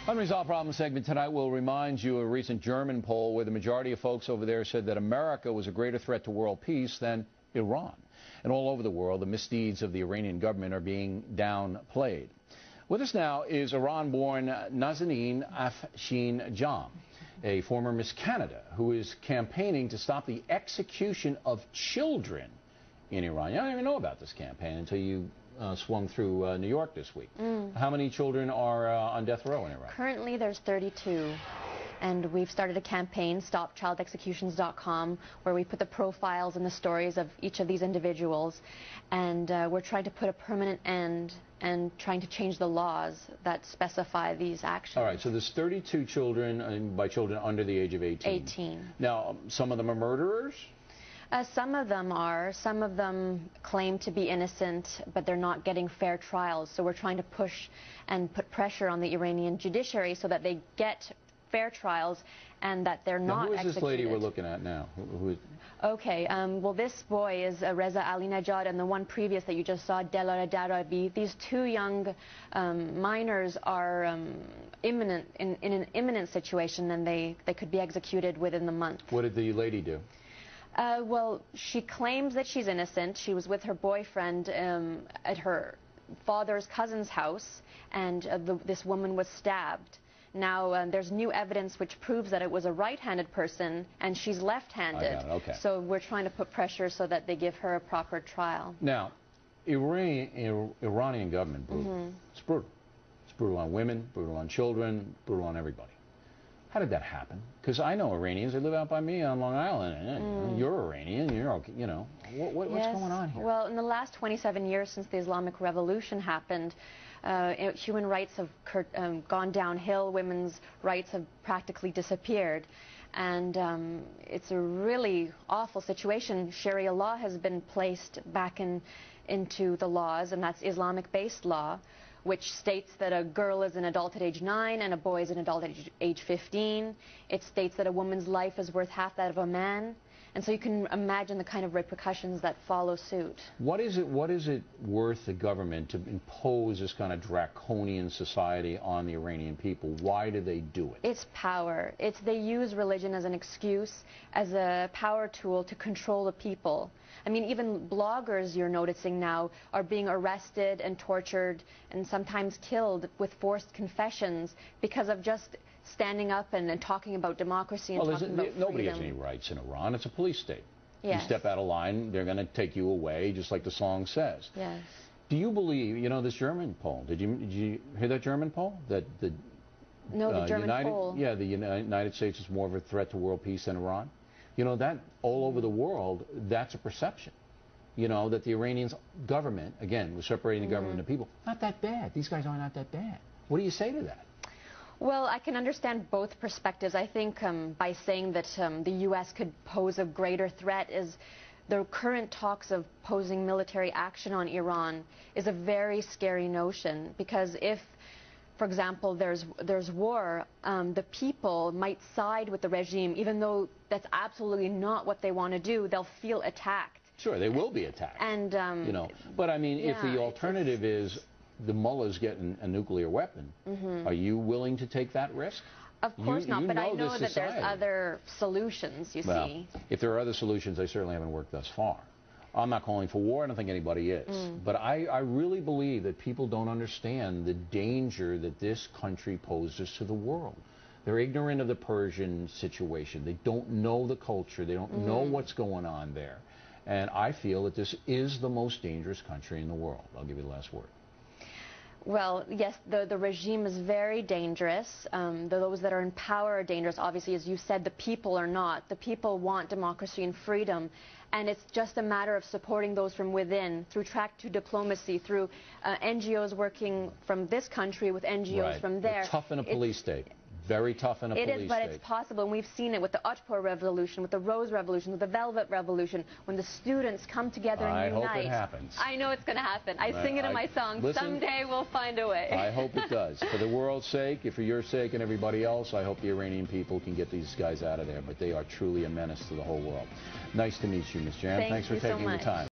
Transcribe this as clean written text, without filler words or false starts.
Unresolved Problem segment tonight will remind you of a recent German poll where the majority of folks over there said that America was a greater threat to world peace than Iran. And all over the world, the misdeeds of the Iranian government are being downplayed. With us now is Iran-born Nazanin Afshin-Jam, a former Miss Canada, who is campaigning to stop the execution of children in Iran. You don't even know about this campaign until you swung through New York this week. How many children are on death row in Iraq? Currently, there's 32. And we've started a campaign, StopChildExecutions.com, where we put the profiles and the stories of each of these individuals. And we're trying to put a permanent end and trying to change the laws that specify these actions. All right, so there's 32 children, and by children under the age of 18. 18. Now, some of them are murderers? Some of them are. Some of them claim to be innocent, but they're not getting fair trials. So we're trying to push and put pressure on the Iranian judiciary so that they get fair trials and that they're not executed. Who is this lady we're looking at now? Who is... Okay, well, this boy is Reza Ali Najad, and the one previous that you just saw, Delara Darabi. These two young minors are in an imminent situation, and they could be executed within the month. What did the lady do? Well, she claims that she's innocent. She was with her boyfriend at her father's cousin's house, and this woman was stabbed. Now, there's new evidence which proves that it was a right-handed person, and she's left-handed. Okay. So we're trying to put pressure so that they give her a proper trial. Now, Iranian government, brutal. It's brutal. It's brutal on women, brutal on children, brutal on everybody. How did that happen? Because I know Iranians. They live out by me on Long Island. And you're Iranian. You're okay, you know. What's going on here? Well, in the last 27 years since the Islamic Revolution happened, human rights have gone downhill. Women's rights have practically disappeared. And it's a really awful situation. Sharia law has been placed back into the laws, and that's Islamic-based law, which states that a girl is an adult at age 9 and a boy is an adult at age 15. It states that a woman's life is worth half that of a man. And so you can imagine the kind of repercussions that follow suit. What is it worth the government to impose this kind of draconian society on the Iranian people? Why do they do it? It's power. They use religion as an excuse, as a power tool to control the people. I mean, even bloggers, you're noticing now, are being arrested and tortured and sometimes killed with forced confessions because of just standing up and talking about democracy and talking about freedom. Nobody has any rights in Iran. It's a police state. Yes. You step out of line, they're going to take you away, just like the song says. Yes. Do you believe, you know, this German poll, did you hear that German poll? No, the German poll. Yeah, the United States is more of a threat to world peace than Iran. You know, that all over the world, that's a perception. You know, that the Iranian government, again, was separating the government and the people. Not that bad. These guys are not that bad. What do you say to that? Well, I can understand both perspectives. I think by saying that the U.S. could pose a greater threat is the current talks of posing military action on Iran is a very scary notion, because if, for example, there's war, the people might side with the regime, even though that's absolutely not what they want to do. They'll feel attacked. Sure, they will be attacked. And you know, but I mean, if the alternative is the mullahs getting a nuclear weapon, are you willing to take that risk? Of course not, but I know that there's other solutions, you see. If there are other solutions, they certainly haven't worked thus far. I'm not calling for war. I don't think anybody is. But I really believe that people don't understand the danger that this country poses to the world. They're ignorant of the Persian situation. They don't know the culture. They don't know what's going on there. And I feel that this is the most dangerous country in the world. I'll give you the last word. Well, yes, the regime is very dangerous. Those that are in power are dangerous. Obviously, as you said, the people are not. The people want democracy and freedom. And it's just a matter of supporting those from within, through track to diplomacy, through NGOs working from this country with NGOs from there. It's tough in a police state. Very tough in a police state. It is, but it's possible, and we've seen it with the Otpor Revolution, with the Rose Revolution, with the Velvet Revolution, when the students come together and unite. I hope it happens. I know it's going to happen. I sing it in my song. Listen, someday we'll find a way. I hope it does. For the world's sake, for your sake and everybody else, I hope the Iranian people can get these guys out of there, but they are truly a menace to the whole world. Nice to meet you, Ms. Jam. Thanks for taking the time.